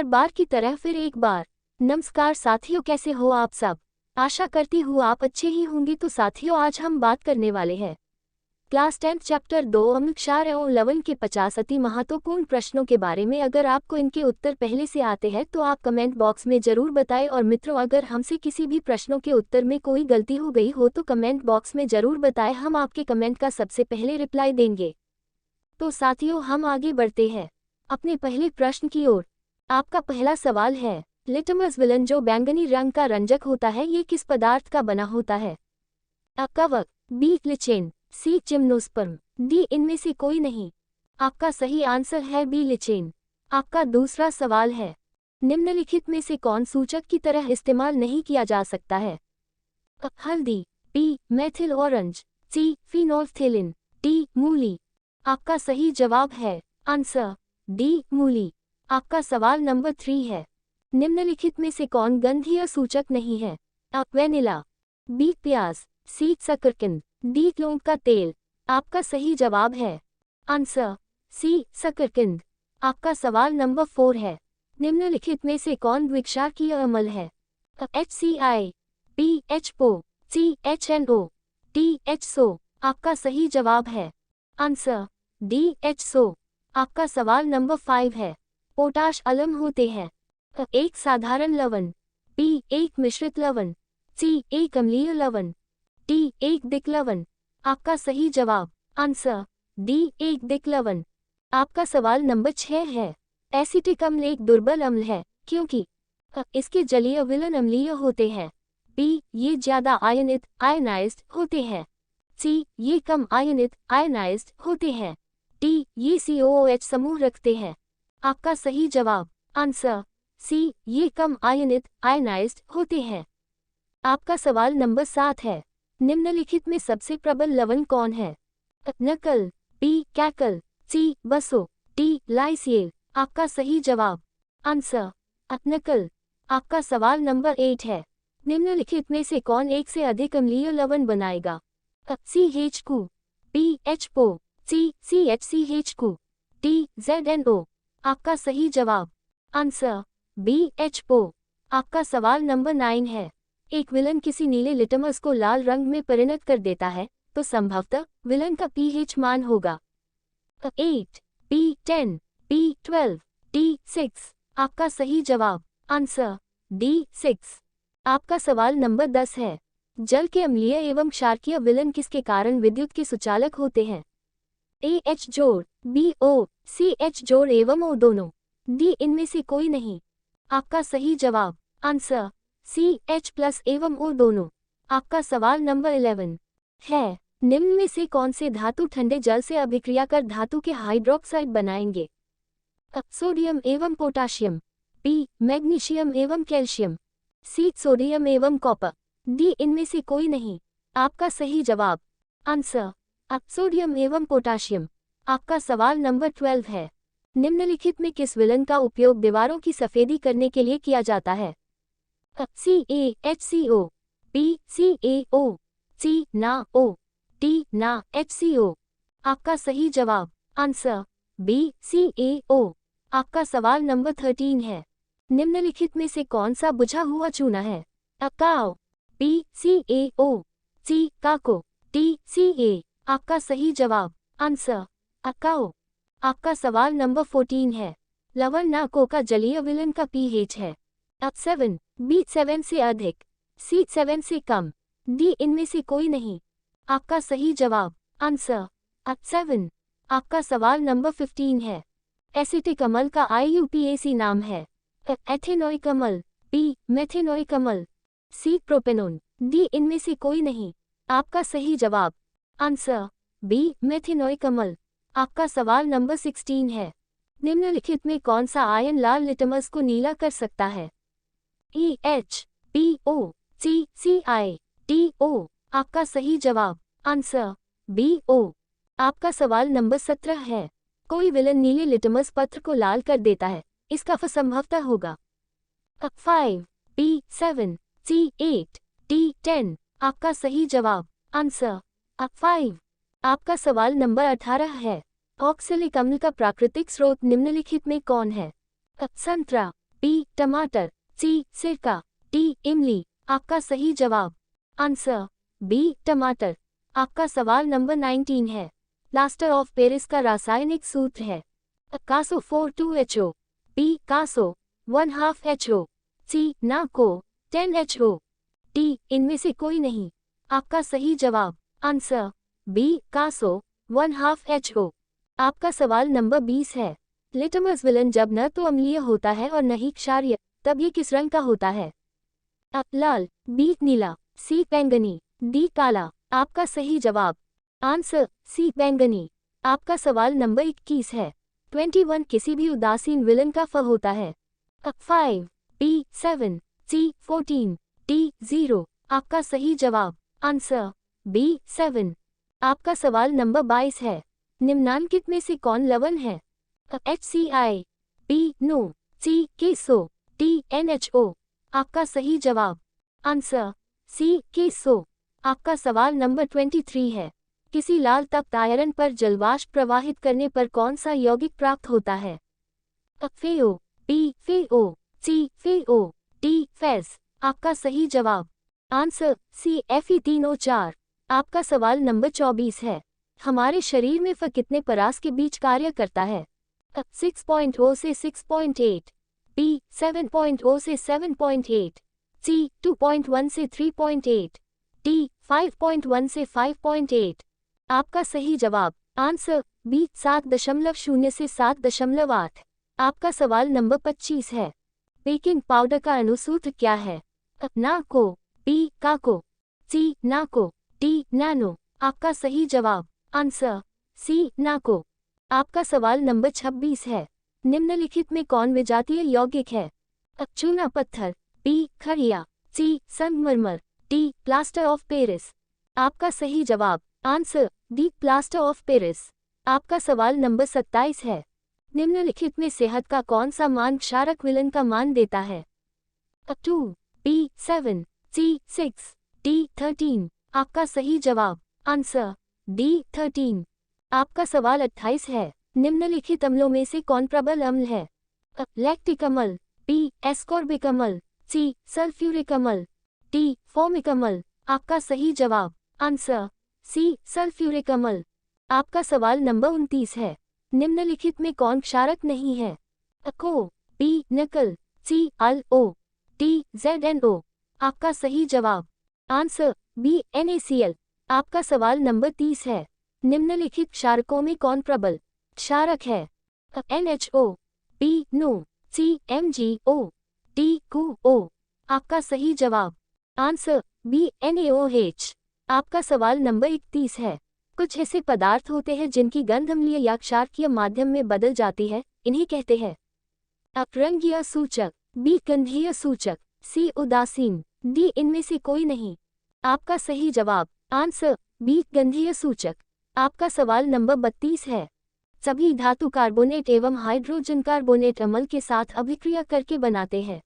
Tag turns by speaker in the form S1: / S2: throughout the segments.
S1: हर बार की तरह फिर एक बार। नमस्कार साथियों, कैसे हो आप सब? आशा करती हूँ आप अच्छे ही होंगे। तो साथियों, आज हम बात करने वाले हैं क्लास 10 चैप्टर 2 अंक 4 एवं लवन के 50 अति महत्वपूर्ण प्रश्नों के बारे में। अगर आपको इनके उत्तर पहले से आते हैं तो आप कमेंट बॉक्स में जरूर बताएं। और मित्रों, अगर हमसे किसी भी प्रश्नों के उत्तर में कोई गलती हो गई हो तो कमेंट बॉक्स में जरूर बताएं, हम आपके कमेंट का सबसे पहले रिप्लाई देंगे। तो साथियों, हम आगे बढ़ते हैं अपने पहले प्रश्न की ओर। आपका पहला सवाल है, लिटमस विलन जो बैंगनी रंग का रंजक होता है, ये किस पदार्थ का बना होता है? अ कवक, बी लिचेन, सी जिम्नोस्पर्म, डी इनमें से कोई नहीं। आपका सही आंसर है बी लिचेन। आपका दूसरा सवाल है, निम्नलिखित में से कौन सूचक की तरह इस्तेमाल नहीं किया जा सकता है? अ हल्दी, बी मेथिल ऑरेंज, सी फिनोल्फ्थेलिन, डी मूली। आपका सही जवाब है आंसर डी मूली। आपका सवाल नंबर 3 है, निम्नलिखित में से कौन गंधीय सूचक नहीं है? अ वेनिला, बी प्याज, सी शकरकंद, डी लौंग का तेल। आपका सही जवाब है आंसर सी शकरकंद। आपका सवाल नंबर 4 है, निम्नलिखित में से कौन द्विक्षारकीय अम्ल है? अ HCI, बी HPO, सी HNO, डी HSO। आपका सही जवाब है आंसर डी HSO। आपका सवाल नंबर 5 है, पोटाश अलम होते हैं? अ एक साधारण लवण, बी एक मिश्रित लवण, सी एक अम्लीय लवण, डी एक दिक लवण। आपका सही जवाब आंसर डी एक दिक लवण। आपका सवाल नंबर 6 है, एसिटिक अम्ल एक दुर्बल अम्ल है क्योंकि? अ इसके जलीय विलन अम्लीय होते हैं, बी ये ज्यादा आयनित आयनाइज्ड होते हैं, सी ये कम आयनित आयनाइज्ड होते हैं, डी ये COOH समूह रखते हैं। आपका सही जवाब आंसर सी ये कम आयनित आयनाइज्ड होते हैं। आपका सवाल नंबर 7 है, निम्नलिखित में सबसे प्रबल लवण कौन है? अ नकल, बी कैकल, सी बसो, डी लाइसियल। आपका सही जवाब आंसर अ नकल। आपका सवाल नंबर 8 है, निम्नलिखित में से कौन एक से अधिक अम्लीय लवण बनाएगा? अ CH2, बी HPO, सी CHCH2, डी ZNO। आपका सही जवाब आंसर बी HPO। आपका सवाल नंबर 9 है, एक विलन किसी नीले लिटमस को लाल रंग में परिणत कर देता है तो संभवतः विलन का pH मान होगा? अ 8, बी 10, बी 12, डी 6। आपका सही जवाब आंसर डी 6। आपका सवाल नंबर 10 है, जल के अम्लीय एवं क्षारकीय विलन किसके कारण विद्युत के सुचालक होते हैं? ए H जोड़, बी O, सी H जोड़ एवं O दोनों, डी इनमें से कोई नहीं। आपका सही जवाब आंसर सी H+ एवं O दोनों। आपका सवाल नंबर 11 है, निम्न में से कौन से धातु ठंडे जल से अभिक्रिया कर धातु के हाइड्रोक्साइड बनाएंगे? अ सोडियम एवं पोटाशियम, बी मैग्नीशियम एवं कैल्शियम, सी सोडियम एवं कॉपर, डी इनमें से कोई नहीं। आपका सही जवाब आंसर अ सोडियम एवं पोटाशियम। आपका सवाल नंबर 12 है, निम्नलिखित में किस विलन का उपयोग दीवारों की सफेदी करने के लिए किया जाता है? अ CaHCO, बी CaO, सी ना O, डी ना HCO। आपका सही जवाब आंसर बी CaO। आपका सवाल नंबर 13 है, निम्नलिखित में से कौन सा बुझा हुआ चूना है? अ काओ, बी CaO, सी काको, डी Ca। आपका सही जवाब आंसर अ काओ। आपका सवाल नंबर 14 है, लवण नाको का जलीय विलन का pH है? अ 7, बी 7 से अधिक, सी 7 से कम, डी इनमें से कोई नहीं। आपका सही जवाब आंसर अ 7। आपका सवाल नंबर 15 है, एसिटिक अम्ल का IUPAC नाम है? अ एथेनोइक अम्ल, बी मेथेनोइक अम्ल, सी प्रोपेनोन, डी इनमें से कोई नहीं। आपका सही जवाब आंसर बी मेथेनोइक अम्ल। आपका सवाल नंबर 16 है, निम्नलिखित में कौन सा आयन लाल लिटमस को नीला कर सकता है? E H, B O, C CI, D O। आपका सही जवाब आंसर बी O। आपका सवाल नंबर 17 है, कोई विलन नीले लिटमस पत्र को लाल कर देता है, इसका फ संभवतः होगा? अ 5, B 7, C 8, D 10। आपका सही जवाब आंसर अ 5। आपका सवाल नंबर 18 है, ऑक्सैलिक अम्ल का प्राकृतिक स्रोत निम्नलिखित में कौन है? अ संतरा, बी टमाटर, सी सिरका, डी इमली। आपका सही जवाब आंसर बी टमाटर। आपका सवाल नंबर 19 है। प्लास्टर ऑफ पेरिस का रासायनिक सूत्र है कासो 42HO, बी कासो 1/2HO, सी नाको 10HO, डी इनमें से कोई नहीं। आपका सही जवाब आंसर बी कासो 1/2HO। आपका सवाल नंबर 20 है। लिटमस विलन जब न तो अम्लीय होता है और न ही क्षारीय, तब ये किस रंग का होता है? लाल, बी नीला, सी बैंगनी, डी काला। आपका सही जवाब आंसर सी बैंगनी। आपका सवाल नंबर 21 है। 21 किसी भी उदासीन विलन का फ होता है 5, बी 7, सी 14, डी 0। आपका सही जवाब आंसर बी 7। आपका सवाल नंबर 22 है। निम्नांकित में से कौन लवण है? HCI, बी नो, सी केसो, डी NHO। आपका सही जवाब आंसर सी केसो। आपका सवाल नंबर 23 है। किसी लाल तप्त आयरन पर जलवाष्प प्रवाहित करने पर कौन सा यौगिक प्राप्त होता है? फेओ, बी फेओ, सी फेओ, डी फेस। आपका सही जवाब आंसर सी Fe3O4। आपका सवाल नंबर 24 है। हमारे शरीर में फ कितने परास के बीच कार्य करता है? 6.0 से 6.8, बी 7.0 से 7.8, सी 2.1 से 3.8, डी 5.1 से 5.8। आपका सही जवाब आंसर बी 7.0 से 7.8। आपका सवाल नंबर 25 है। बेकिंग पाउडर का अणुसूत्र क्या है? नाको, बी काको, सी नाको, डी नैनो। आपका सही जवाब आंसर सी नाको। आपका सवाल नंबर 26 है। निम्नलिखित में कौन विजातीय यौगिक है? चूना पत्थर, बी खड़िया, सी संगमरमर, डी प्लास्टर ऑफ पेरिस। आपका सही जवाब answer D plaster of Paris. आपका सवाल नंबर 27 है। निम्नलिखित में सेहत का कौन सा मान क्षारक विलन का मान देता है? 2, बी 7, सी 6, डी 13। आपका सही जवाब आंसर डी 13। आपका सवाल 28 है। निम्नलिखित अम्लों में से कौन प्रबल अम्ल है? लैक्टिक अम्ल, बी एस्कॉर्बिक अम्ल, सी सल्फ्यूरिक अम्ल, डी फॉर्मिक अम्ल। आपका सही जवाब आंसर सी सल्फ्यूरिक अम्ल। आपका सवाल नंबर 29 है। निम्नलिखित में कौन क्षारक नहीं है? को, बी निकल, सी LO, डी ZNO। आपका सही जवाब आंसर बी NaCl। आपका सवाल नंबर 30 है। निम्नलिखित क्षारकों में कौन प्रबल क्षारक है? NHO, बी नो, सी MgO, डी CO। आपका सही जवाब आंसर बी NaOH। आपका सवाल नंबर 31 है। कुछ ऐसे पदार्थ होते हैं जिनकी गंध अम्लीय या क्षारकीय माध्यम में बदल जाती है, इन्हें कहते हैं रंगीय सूचक, बी गंधीय सूचक, सी उदासीन, डी इनमें से कोई नहीं। आपका सही जवाब आंसर बी गंधीय सूचक। आपका सवाल नंबर 32 है। सभी धातु कार्बोनेट एवं हाइड्रोजन कार्बोनेट अम्ल के साथ अभिक्रिया करके बनाते हैं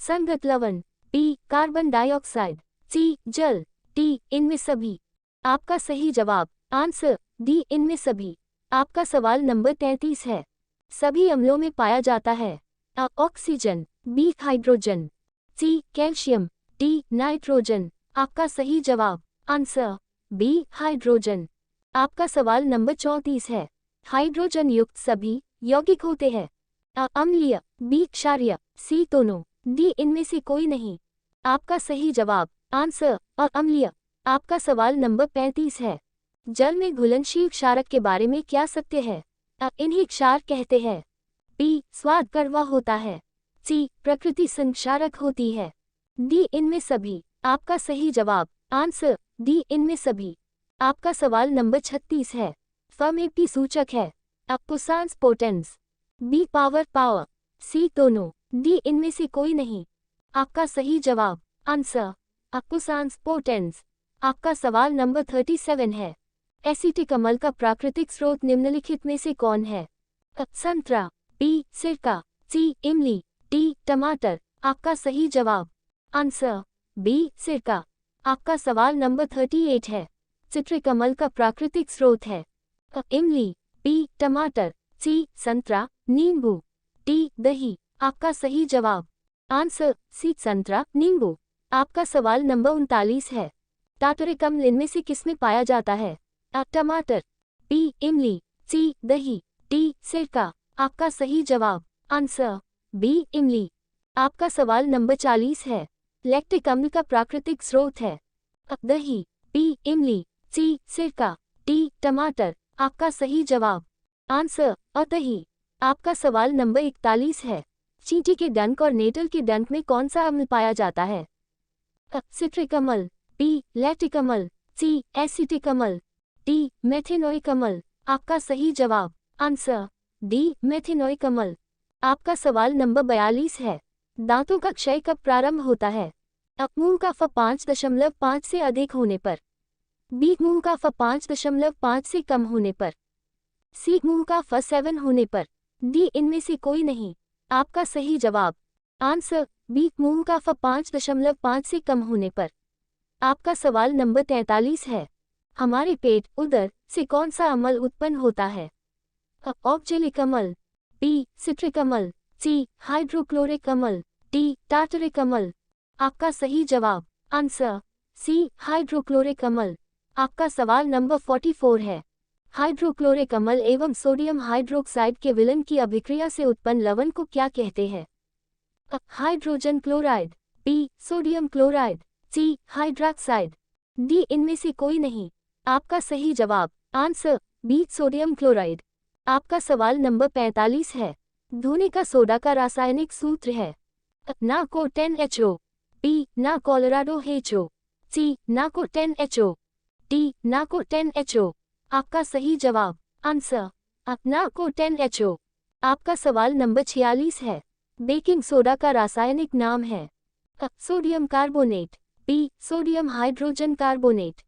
S1: संगत लवण, बी कार्बन डाइऑक्साइड, सी जल, डी इनमें सभी। आपका सही जवाब आंसर डी इनमें सभी। आपका सवाल नंबर 33 है। सभी अम्लों में पाया जाता है oxygen, B hydrogen, C calcium, D nitrogen. आपका सही जवाब आंसर बी हाइड्रोजन। आपका सवाल नंबर 34 है। हाइड्रोजन युक्त सभी यौगिक होते हैं अम्लीय, बी क्षारीय, सी दोनों, डी इनमें से कोई नहीं। आपका सही जवाब आंसर अम्लीय। आपका सवाल नंबर 35 है। जल में घुलनशील क्षारक के बारे में क्या सत्य है? इन्हीं क्षार कहते हैं। बी स्वाद कड़वा होता है, सी प्रकृति संक्षारक होती है, डी इनमें सभी। आपका सही जवाब आंसर डी इनमें सभी। आपका सवाल नंबर 36 है। फ में पी सूचक है पुसांस पोटेंस, बी पावर, सी दोनों, डी इनमें से कोई नहीं। आपका सही जवाब आंसर पुसांस पोटेंस। आपका सवाल नंबर 37 है। एसिटिक अम्ल का प्राकृतिक स्रोत निम्नलिखित में से कौन है? संतरा, बी सिरका, सी इमली, डी टमाटर। आपका सही जवाब आंसर बी सिरका। आपका सवाल नंबर 38 है। सिट्रिक अम्ल का प्राकृतिक स्रोत है इमली, बी टमाटर, सी संतरा, नींबू, डी दही। आपका सही जवाब आंसर सी संतरा नींबू। आपका सवाल नंबर 39 है। टाटरिक अम्ल इनमें से किसमें पाया जाता है? अ टमाटर, बी इमली, सी दही, डी सिरका। आपका सही जवाब आंसर बी इमली। आपका सवाल नंबर 40 है। लैक्टिक अम्ल का प्राकृतिक स्रोत है? अ दही, बी इमली, सी सिरका, डी टमाटर। आपका सही जवाब आंसर अ दही। आपका सवाल नंबर 41 है। चींटी के डंक और नेटल के डंक में कौन सा अम्ल पाया जाता है? अ सिट्रिक अम्ल, बी लैक्टिक अम्ल, सी एसिटिक अम्ल, डी मेथेनोइक अम्ल। आपका सही जवाब आंसर डी मेथेनोइक अम्ल। आपका सवाल नंबर 42 है। दांतों का क्षय कब प्रारंभ होता है? अ मुंह का फ 5.5 से अधिक होने पर, बी मुंह का फ 5.5 से कम होने पर, सी मुंह का फ 7 होने पर, डी इनमें से कोई नहीं। आपका सही जवाब आंसर बी मुंह का फ 5.5 से कम होने पर। आपका सवाल नंबर 43 है। हमारे पेट उदर से कौन सा अम्ल उत्पन्न होता है? अ ऑक्जेलिक अम्ल, बी सिट्रिक अम्ल, सी हाइड्रोक्लोरिक अम्ल, डी टार्टरिक अम्ल। आपका सही जवाब आंसर सी हाइड्रोक्लोरिक अम्ल। आपका सवाल नंबर 44 है। हाइड्रोक्लोरिक अम्ल एवं सोडियम हाइड्रोक्साइड के विलयन की अभिक्रिया से उत्पन्न लवण को क्या कहते हैं? A hydrogen chloride, B sodium chloride, C hydroxide, D इनमें से कोई नहीं। आपका सही जवाब आंसर बी सोडियम क्लोराइड। आपका सवाल नंबर 45 है। धोने का सोडा का रासायनिक सूत्र है? अ नाको 10HO, बी ना कोलोराडो HO, सी नाको 10HO, डी नाको 10HO। आपका सही जवाब आंसर अ नाको 10HO। आपका सवाल नंबर 46 है। बेकिंग सोडा का रासायनिक नाम है? A sodium carbonate, B sodium hydrogen carbonate,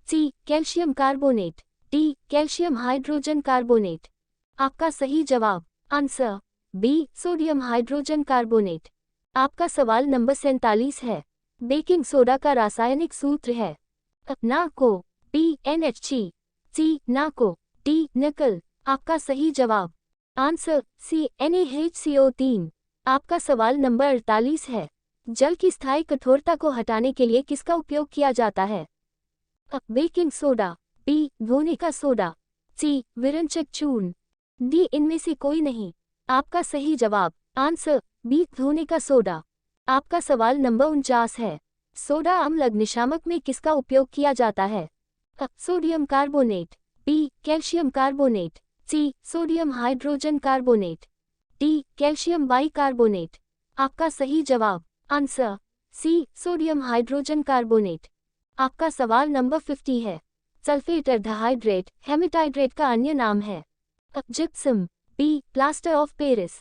S1: C calcium carbonate, D calcium hydrogen carbonate. आपका सही जवाब answer B sodium hydrogen carbonate. आपका सवाल नंबर 47 है। बेकिंग सोडा का रासायनिक सूत्र है? अ नाको, बी NH3, सी नाको, डी निकल। आपका सही जवाब आंसर सी NaHCO3। आपका सवाल नंबर 48 है। जल की स्थायी कठोरता को हटाने के लिए किसका उपयोग किया जाता है? अ बेकिंग सोडा, बी धोने का सोडा, सी विरंचक चूर्ण, डी इनमें से कोई नहीं। आपका सही जवाब आंसर बी धोने का सोडा। आपका सवाल नंबर 49 है। सोडा अम्ल अग्निशामक में किसका उपयोग किया जाता है? A sodium carbonate, B calcium carbonate, C sodium hydrogen carbonate, D calcium bicarbonate. आपका सही जवाब answer C sodium hydrogen carbonate. आपका सवाल नंबर 50 है। सल्फेट अर्धहाइड्रेट हेमेटाइड्रेट का अन्य नाम है? A gypsum, B plaster of Paris,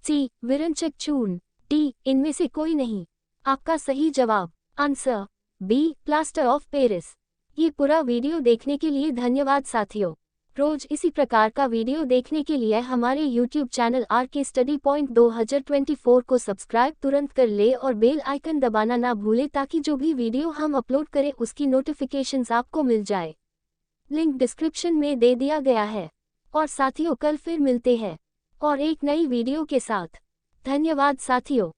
S1: C विरंचक चूर्ण, डी इनमें से कोई नहीं। आपका सही जवाब answer B plaster of Paris. ये पूरा वीडियो देखने के लिए धन्यवाद साथियों। रोज इसी प्रकार का वीडियो देखने के लिए हमारे YouTube channel RK study point 2024 को सब्सक्राइब तुरंत कर ले और बेल आइकन दबाना ना भूले ताकि जो भी वीडियो हम अपलोड करें उसकी नोटिफिकेशंस आपको मिल जाए। लिंक डिस्क्रिप्शन में दे दिया गया है। और साथियों कल फिर मिलते हैं और एक नई वीडियो के साथ। धन्यवाद साथियों।